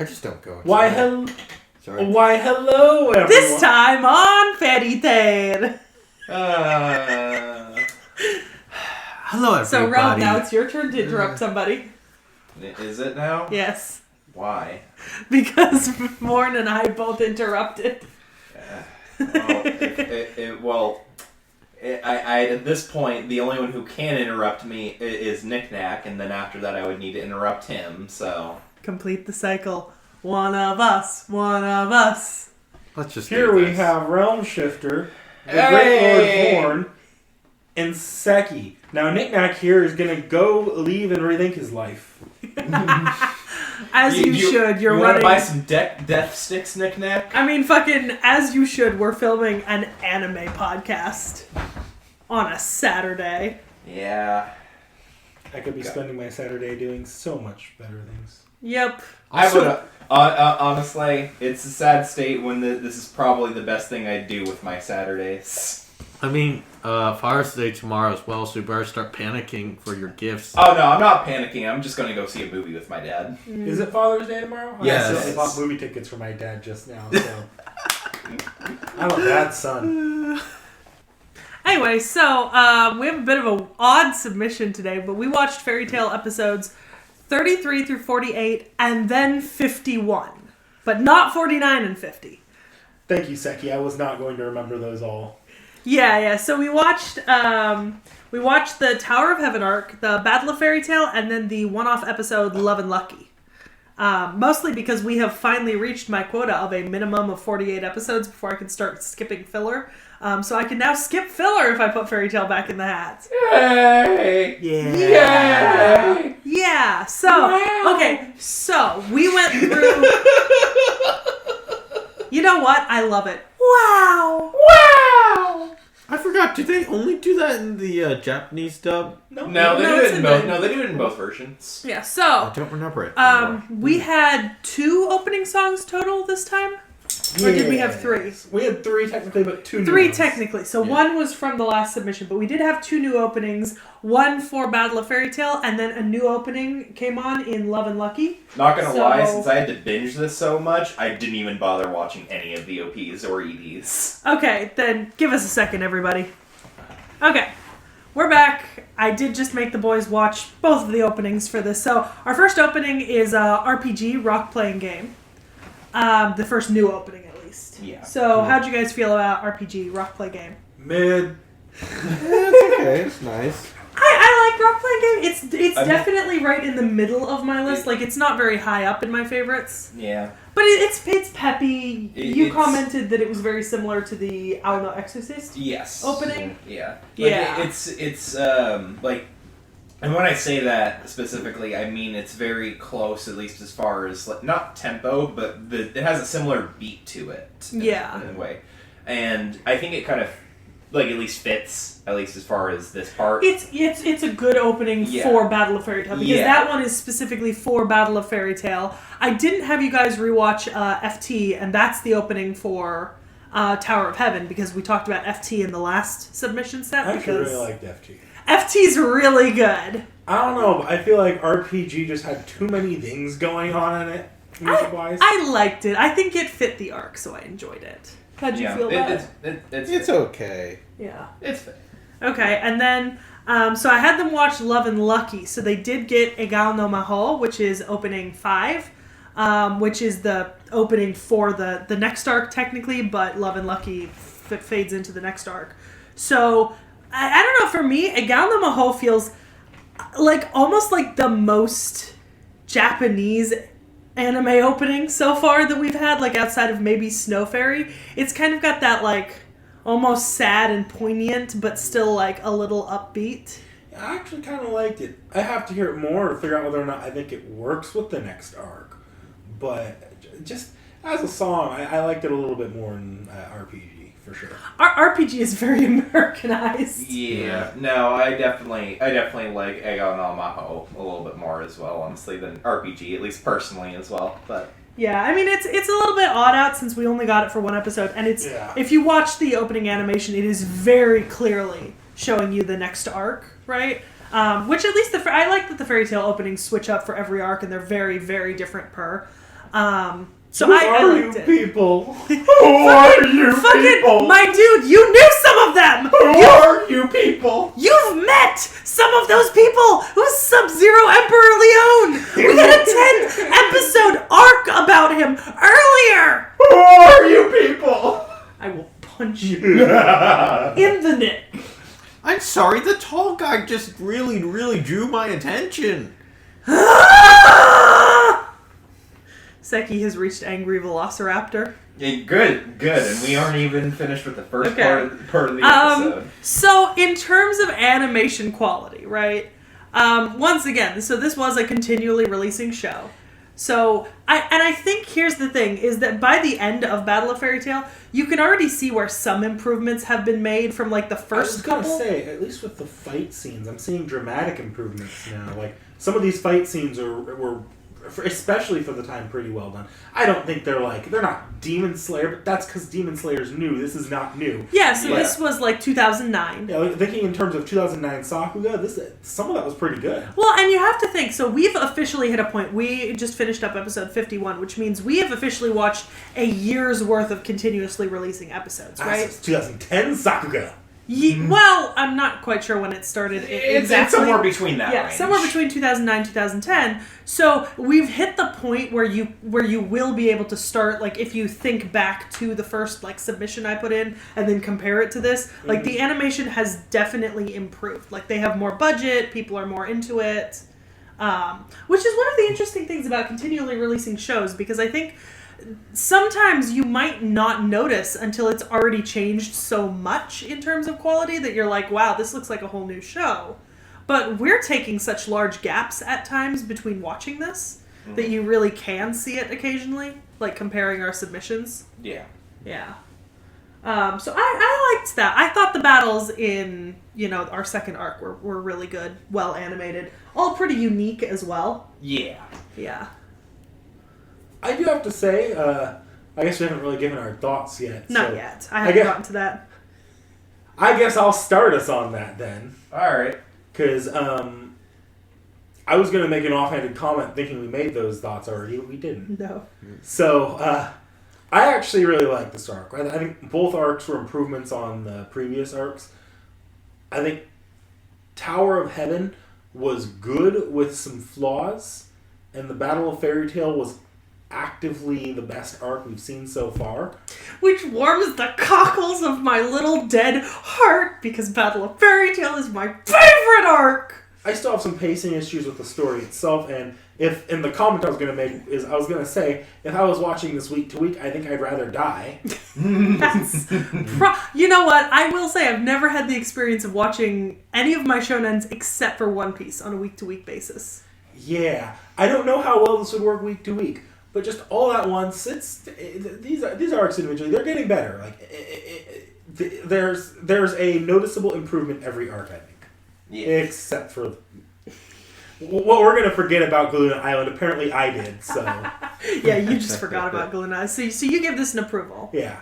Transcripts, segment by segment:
I just don't go. Why hello, everyone. This time on Fairy Tale. Hello, everybody. So, Ralph, now it's your turn to interrupt somebody. Is it now? Yes. Why? Because Morn and I both interrupted. At this point, the only one who can interrupt me is Knick-Knack, and then after that I would need to interrupt him, so... Complete the cycle. One of us. One of us. Let's just Here we have Realm Shifter, the Great Lord Vorn, and Seki. Now, Knick-Knack here is going to go leave and rethink his life. As you should. You're you running. You want to buy some death sticks, Knick-Knack? I mean, fucking, as you should. We're filming an anime podcast on a Saturday. Yeah. I could be spending my Saturday doing so much better things. Yep. I would. Honestly, it's a sad state when this is probably the best thing I do with my Saturdays. I mean, Father's Day tomorrow as well, so you better start panicking for your gifts. Oh, no, I'm not panicking. I'm just going to go see a movie with my dad. Is it Father's Day tomorrow? Yes. I bought movie tickets for my dad just now, so... I'm a bad son. Anyway, so we have a bit of an odd submission today, but we watched Fairy Tale episodes 33 through 48 and then 51, but not 49 and 50. Thank you, Seki. I was not going to remember those all. Yeah. So we watched the Tower of Heaven arc, the Battle of Fairy Tale, and then the one-off episode Love and Lucky. Mostly because we have finally reached my quota of a minimum of 48 episodes before I can start skipping filler. So I can now skip filler if I put Fairy Tale back in the hat. Yay! Yeah. Yay! Yeah. So okay. So we went through. You know what? I love it. Wow! I forgot, did they only do that in the Japanese dub? No, they do it in both. No, they do it in both versions. Yeah. So I don't remember it anymore. we had 2 opening songs total this time. Or did we have 3? We had 3 technically, but 2 new 3 ones. technically. So one was from the last submission, but we did have 2 new openings. One for Battle of Fairy Tale, and then a new opening came on in Love and Lucky. Not gonna lie, since I had to binge this so much, I didn't even bother watching any of the OPs or EDs. Okay, then give us a second, everybody. Okay, we're back. I did just make the boys watch both of the openings for this. So our first opening is RPG, rock-playing game. The first new opening, at least. Yeah. So how'd you guys feel about RPG, rock-play game? Mid. It's okay, it's nice. I like rock-playing game. It's definitely right in the middle of my list. Like, it's not very high up in my favorites. Yeah. But it's peppy. You commented that it was very similar to the Owl No Exorcist opening. Yeah. Yeah. It's like, and when I say that specifically, I mean it's very close, at least as far as, like, not tempo, but it has a similar beat to it. In a way. And I think it kind of, like, at least fits, at least as far as this part. It's a good opening for Battle of Fairy Tale, because that one is specifically for Battle of Fairy Tale. I didn't have you guys rewatch FT, and that's the opening for Tower of Heaven, because we talked about FT in the last submission set. I actually really liked FT. FT's really good. I don't know, but I feel like RPG just had too many things going on in it, music-wise. I liked it. I think it fit the arc, so I enjoyed it. How'd you feel about it? It's okay. Yeah. It's fair. Okay, and then, so I had them watch Love and Lucky. So they did get Egal no Maho, which is opening 5, which is the opening for the next arc, technically, but Love and Lucky fades into the next arc. So, I don't know, for me, Egal no Maho feels like almost like the most Japanese anime opening so far that we've had, like outside of maybe Snow Fairy. It's kind of got that like almost sad and poignant, but still like a little upbeat. I actually kind of liked it. I have to hear it more to figure out whether or not I think it works with the next arc. But just as a song, I liked it a little bit more than RPG, for sure. Our RPG is very Americanized. Yeah. No, I definitely like Egon no Maho a little bit more as well, honestly, than RPG, at least personally as well. But yeah, I mean it's a little bit odd out since we only got it for one episode, and it's if you watch the opening animation, it is very clearly showing you the next arc, right? Which at least I like that the Fairy Tale openings switch up for every arc, and they're very, very different per. So Who I are liked you it. people? Who are you people? My dude, you knew some of them! Who are you people? You've met some of those people who's Sub-Zero Emperor Leone! We had a 10-episode arc about him earlier! Who are you people? I will punch you in the neck. I'm sorry, the tall guy just really, really drew my attention. Seki has reached Angry Velociraptor. Yeah, good. And we aren't even finished with the first Okay. part of the episode. So, in terms of animation quality, right? Once again, so this was a continually releasing show. So, I think here's the thing, is that by the end of Battle of Fairy Tail, you can already see where some improvements have been made from, like, the first couple. I was gonna say, at least with the fight scenes, I'm seeing dramatic improvements now. Like, some of these fight scenes were especially for the time, pretty well done. I don't think they're not Demon Slayer, but that's because Demon Slayer's new. This is not new. Yeah, so this was, like, 2009. Yeah, like, thinking in terms of 2009 Sakuga, some of that was pretty good. Well, and you have to think, so we've officially hit a point. We just finished up episode 51, which means we have officially watched a year's worth of continuously releasing episodes, right? It's 2010 Sakuga. Well, I'm not quite sure when it started It's exactly. somewhere between that range. Somewhere between 2009 2010. So we've hit the point where you will be able to start, like, if you think back to the first, like, submission I put in and then compare it to this, like, the animation has definitely improved. Like, they have more budget, people are more into it, which is one of the interesting things about continually releasing shows, because I think sometimes you might not notice until it's already changed so much in terms of quality that you're like, wow, this looks like a whole new show. But we're taking such large gaps at times between watching this that you really can see it occasionally, like comparing our submissions. Yeah. Yeah. So I liked that. I thought the battles in, our second arc were really good, well animated, all pretty unique as well. Yeah. Yeah. I do have to say, I guess we haven't really given our thoughts yet. Not yet. I haven't gotten to that. I guess I'll start us on that then. Alright. Because I was going to make an offhanded comment thinking we made those thoughts already, but we didn't. No. So, I actually really like this arc. I think both arcs were improvements on the previous arcs. I think Tower of Heaven was good with some flaws, and the Battle of Fairy Tail was actively the best arc we've seen so far. Which warms the cockles of my little dead heart, because Battle of Fairy Tail is my favorite arc! I still have some pacing issues with the story itself, and the comment I was going to make is I was going to say, if I was watching this week to week, I think I'd rather die. You know what? I will say I've never had the experience of watching any of my shonens except for One Piece on a week-to-week basis. Yeah. I don't know how well this would work week to week, but just all at once, these arcs individually, they're getting better. Like there's a noticeable improvement every arc, I think. Yeah. Except for what we're going to forget about Galuna Island. Apparently I did, so. Yeah, you just forgot about Galuna. So you give this an approval. Yeah.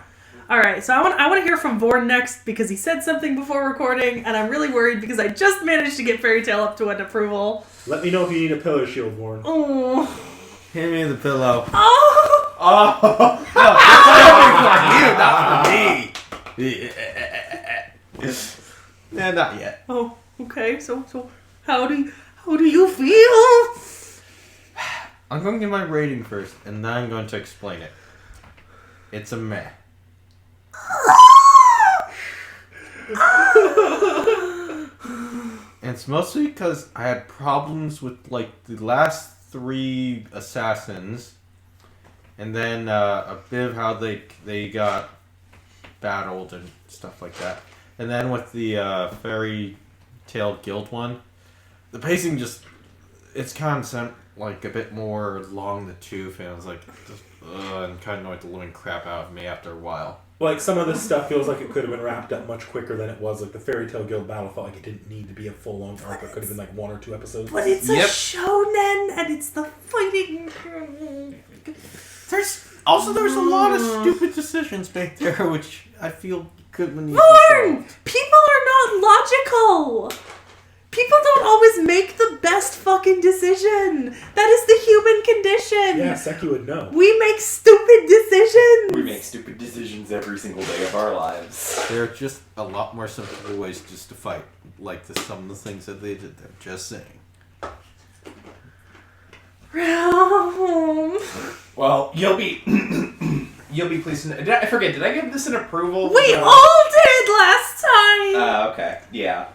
All right, so I want to hear from Vorn next, because he said something before recording, and I'm really worried because I just managed to get Fairy Tail up to an approval. Let me know if you need a pillow shield, Warren. Oh. Hand me the pillow. Oh. Oh! No, it's for you, not for me. Nah, not yet. Oh, okay. So how do you feel? I'm going to give my rating first, and then I'm going to explain it. It's a meh. And it's mostly because I had problems with, like, the last 3 assassins, and then a bit of how they got battled and stuff like that. And then with the Fairy Tail Guild one, the pacing just, it's kind of like a bit more long the tooth, and I was like, and kind of annoyed the living crap out of me after a while. Like, some of this stuff feels like it could have been wrapped up much quicker than it was. Like, the Fairy Tail Guild battle felt like it didn't need to be a full-long arc. It could have been, like, 1 or 2 episodes. But it's a shonen, and it's the fighting. There's a lot of stupid decisions made there, which I feel could have been Vorn! People are not logical! People don't always make the best fucking decision. That is the human condition. Yeah, Seki would know. We make stupid decisions. We make stupid decisions every single day of our lives. There are just a lot more simple ways just to fight. Like some of the things that they did there. Just saying. Realm. Well, you'll be pleased to know. I forget, did I give this an approval? We all did last time. Okay. Yeah.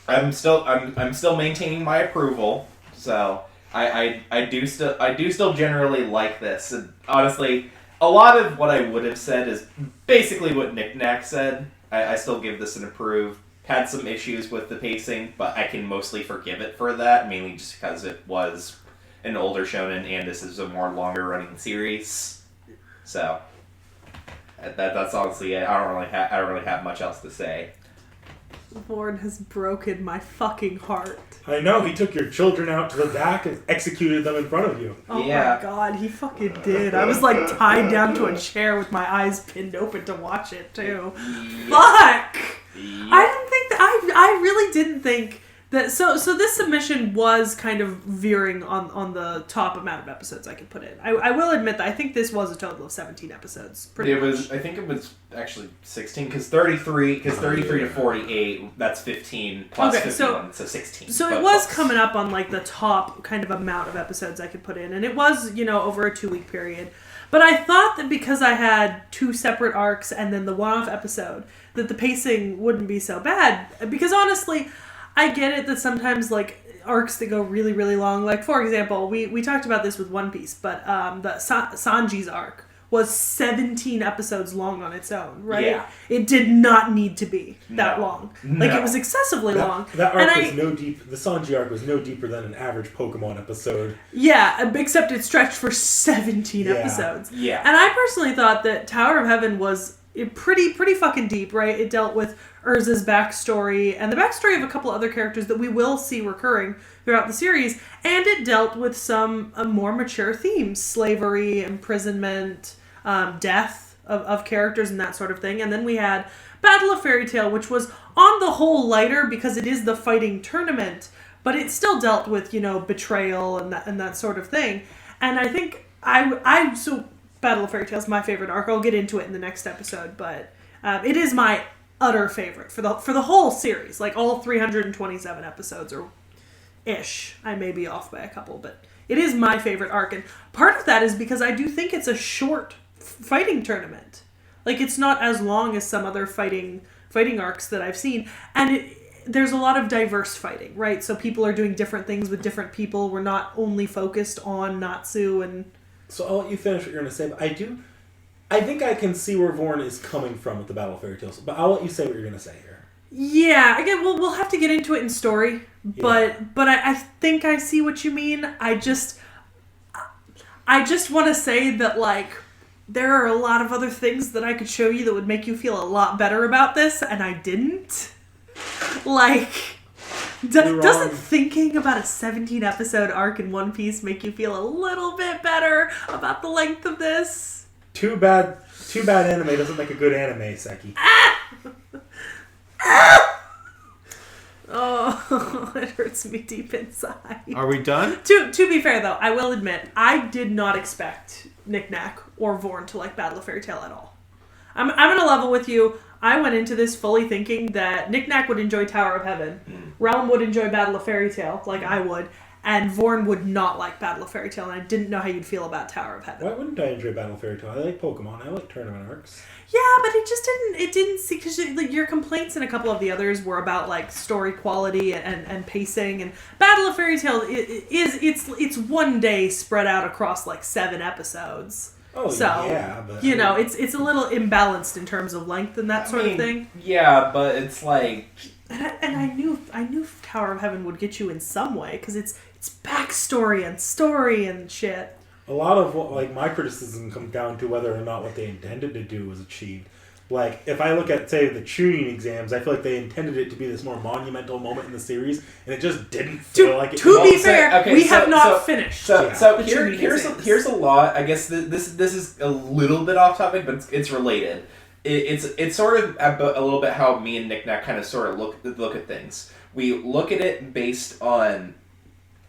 I'm still maintaining my approval. So I do still generally like this. And honestly, a lot of what I would have said is basically what Nick Nack said. I still give this an approve. Had some issues with the pacing, but I can mostly forgive it for that, mainly just because it was an older shonen and this is a more longer running series. So that's honestly it. I don't really have much else to say. Lord has broken my fucking heart. I know, he took your children out to the back and executed them in front of you. Oh Yeah. my god, he fucking did. I was like tied down to a chair with my eyes pinned open to watch it too. Fuck! I really didn't think that. So this submission was kind of veering on the top amount of episodes I could put in. I will admit that I think this was a total of 17 episodes. I think it was actually 16 because 33 to 48 that's 15 plus 51 so 16. So it was coming up on like the top kind of amount of episodes I could put in, and it was over a 2-week period. But I thought that because I had 2 separate arcs and then the one-off episode, that the pacing wouldn't be so bad. Because honestly, I get it that sometimes like arcs that go really, really long, like for example, we talked about this with One Piece, but the Sanji's arc was 17 episodes long on its own, right? Yeah. It did not need to be that long. Like it was excessively long. That arc was no deep. The Sanji arc was no deeper than an average Pokemon episode. Yeah, except it stretched for 17 episodes. Yeah. And I personally thought that Tower of Heaven was pretty fucking deep, right? It dealt with Urza's backstory and the backstory of a couple other characters that we will see recurring throughout the series, and it dealt with some more mature themes: slavery, imprisonment, death of characters and that sort of thing. And then we had Battle of Fairy Tail, which was on the whole lighter because it is the fighting tournament, but it still dealt with betrayal and that sort of thing. And I think so Battle of Fairy Tail is my favorite arc. I'll get into it in the next episode, but it is my utter favorite for the whole series, like all 327 episodes or ish. I may be off by a couple, but it is my favorite arc, and part of that is because I do think it's a short fighting tournament. Like it's not as long as some other fighting arcs that I've seen, and there's a lot of diverse fighting, right? So people are doing different things with different people. We're not only focused on Natsu and. So I'll let you finish what you're going to say, but I think I can see where Vorn is coming from with the Battle of Fairy Tales, but I'll let you say what you're going to say here. Yeah, again, we'll have to get into it in story, but I think I see what you mean. I just want to say that, like, there are a lot of other things that I could show you that would make you feel a lot better about this, and I didn't. Like, doesn't thinking about a 17-episode arc in One Piece make you feel a little bit better about the length of this? Too bad anime doesn't make a good anime, Seki. Oh, it hurts me deep inside. Are we done? To be fair, though, I will admit, I did not expect Nick Nack or Vorn to like Battle of Fairy Tail at all. I'm going to level with you. I went into this fully thinking that Nick Nack would enjoy Tower of Heaven, Realm would enjoy Battle of Fairy Tail, like I would, and Vorn would not like Battle of Fairy Tail, and I didn't know how you'd feel about Tower of Heaven. Why wouldn't I enjoy Battle of Fairy Tail? I like Pokemon. I like tournament arcs. Yeah, but it didn't see, because like, your complaints in a couple of the others were about like story quality and pacing, and Battle of Fairy Tail it's one day spread out across like 7 episodes. Oh, so, yeah, but it's a little imbalanced in terms of length and that sort of thing. Yeah, but it's like, and I knew Tower of Heaven would get you in some way because it's backstory and story and shit. A lot of what, like, my criticism comes down to whether or not what they intended to do was achieved. Like, if I look at, say, the Chunin exams, I feel like they intended it to be this more monumental moment in the series, and it just didn't feel like it. To be fair, we have not finished. So here's a lot. I guess this is a little bit off topic, but it's related. it's sort of a little bit how me and Nick kind of sort of look at things. We look at it based on,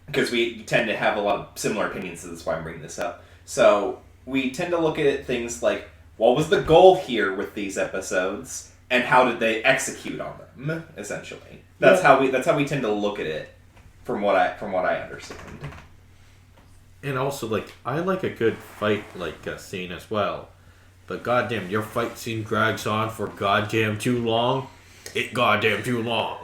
because we tend to have a lot of similar opinions, so that's why I'm bringing this up. So we tend to look at things like, what was the goal here with these episodes, and how did they execute on them? Essentially, that's how we tend to look at it, from what I understand. And also, like, I like a good fight scene as well. But goddamn, your fight scene drags on for goddamn too long. It goddamn too long.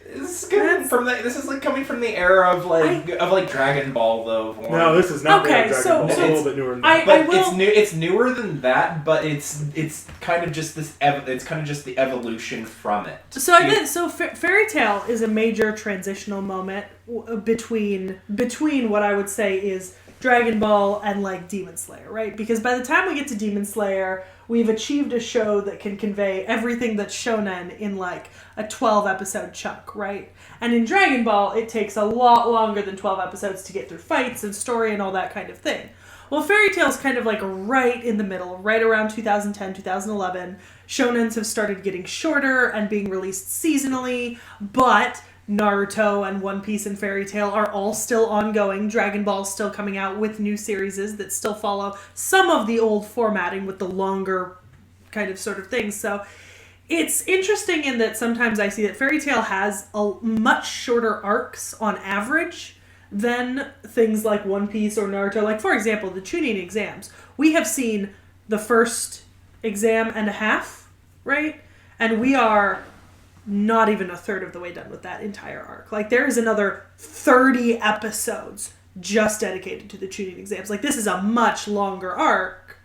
This is like coming from the era of Dragon Ball though. No, this is not okay. Dragon Ball. It's a little bit newer than that. It's newer than that, but it's kind of just this. It's kind of just the evolution from it. So I think Fairy Tail is a major transitional moment between what I would say is Dragon Ball and like Demon Slayer, right? Because by the time we get to Demon Slayer, we've achieved a show that can convey everything that's shonen in like a 12 episode chunk, right? And in Dragon Ball, it takes a lot longer than 12 episodes to get through fights and story and all that kind of thing. Well, Fairy Tail's kind of like right in the middle, right around 2010, 2011. Shonens have started getting shorter and being released seasonally, but Naruto and One Piece and Fairy Tail are all still ongoing. Dragon Ball's still coming out with new series that still follow some of the old formatting with the longer kind of sort of things. So it's interesting in that sometimes I see that Fairy Tail has a much shorter arcs on average than things like One Piece or Naruto. Like, for example, the Chunin exams. We have seen the first exam and a half, right? And we are not even a third of the way done with that entire arc. Like, there is another 30 episodes just dedicated to the Chunin exams. Like, this is a much longer arc.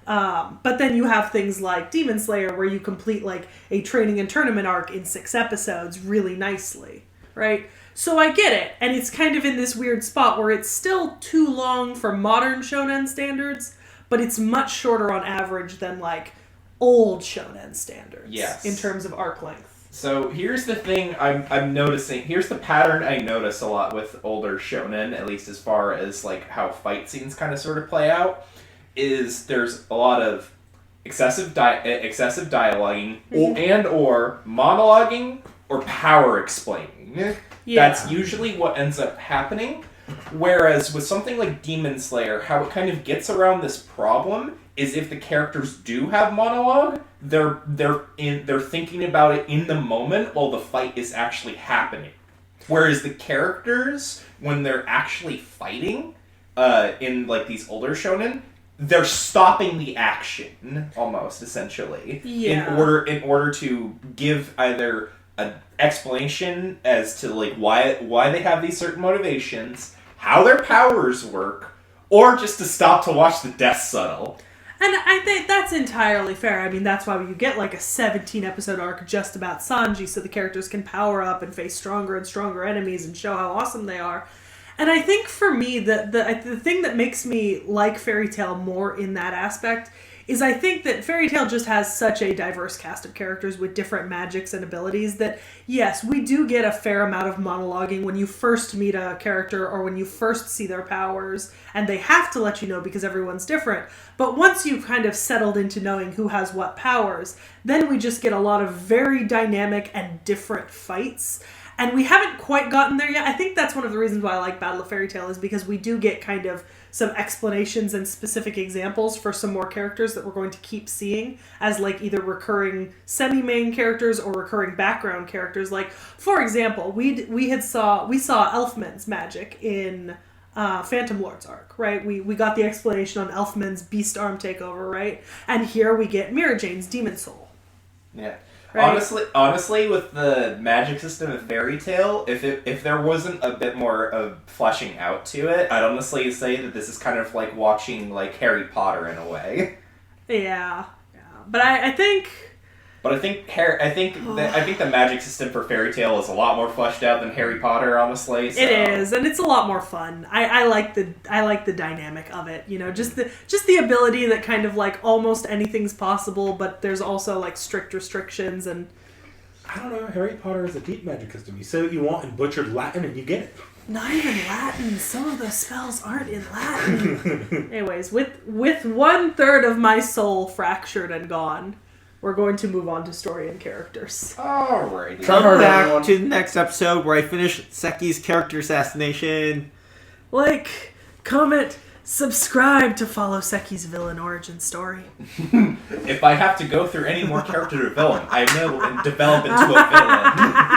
But then you have things like Demon Slayer where you complete like a training and tournament arc in 6 episodes really nicely, right? So I get it. And it's kind of in this weird spot where it's still too long for modern shonen standards, but it's much shorter on average than like old shonen standards. Yes. In terms of arc length. So here's the thing I'm noticing. Here's the pattern I notice a lot with older shonen, at least as far as like how fight scenes kind of sort of play out, is there's a lot of excessive dialoguing or monologuing or power explaining. Yeah. That's usually what ends up happening. Whereas with something like Demon Slayer, how it kind of gets around this problem is if the characters do have monologue, they're thinking about it in the moment while the fight is actually happening. Whereas the characters, when they're actually fighting, in like these older shonen, they're stopping the action almost essentially in order to give either an explanation as to like why they have these certain motivations, how their powers work, or just to stop to watch the death subtle. And I think that's entirely fair. I mean, that's why you get like a 17-episode arc just about Sanji, so the characters can power up and face stronger and stronger enemies and show how awesome they are. And I think for me, the thing that makes me like Fairy Tail more in that aspect is I think that Fairy Tail just has such a diverse cast of characters with different magics and abilities that, yes, we do get a fair amount of monologuing when you first meet a character or when you first see their powers, and they have to let you know because everyone's different. But once you've kind of settled into knowing who has what powers, then we just get a lot of very dynamic and different fights. And we haven't quite gotten there yet. I think that's one of the reasons why I like Battle of Fairy Tail is because we do get kind of some explanations and specific examples for some more characters that we're going to keep seeing as like either recurring semi-main characters or recurring background characters. Like, for example, we saw Elfman's magic in Phantom Lord's arc, right? We got the explanation on Elfman's beast arm takeover, right? And here we get Mira Jane's demon soul. Yeah. Right? Honestly, with the magic system of Fairy Tail, if there wasn't a bit more of fleshing out to it, I'd honestly say that this is kind of like watching like Harry Potter in a way. Yeah. But I think. But I think the magic system for Fairy Tail is a lot more fleshed out than Harry Potter, honestly. So. It is, and it's a lot more fun. I like the dynamic of it. You know, just the ability that kind of like almost anything's possible, but there's also like strict restrictions and. I don't know. Harry Potter is a deep magic system. You say what you want in butchered Latin, and you get it. Not even Latin. Some of the spells aren't in Latin. Anyways, with 1/3 of my soul fractured and gone, we're going to move on to story and characters. Alrighty. Come hard, back everyone. to the next episode where I finish Seki's character assassination. Like, comment, subscribe to follow Seki's villain origin story. If I have to go through any more character development, I will develop into a villain.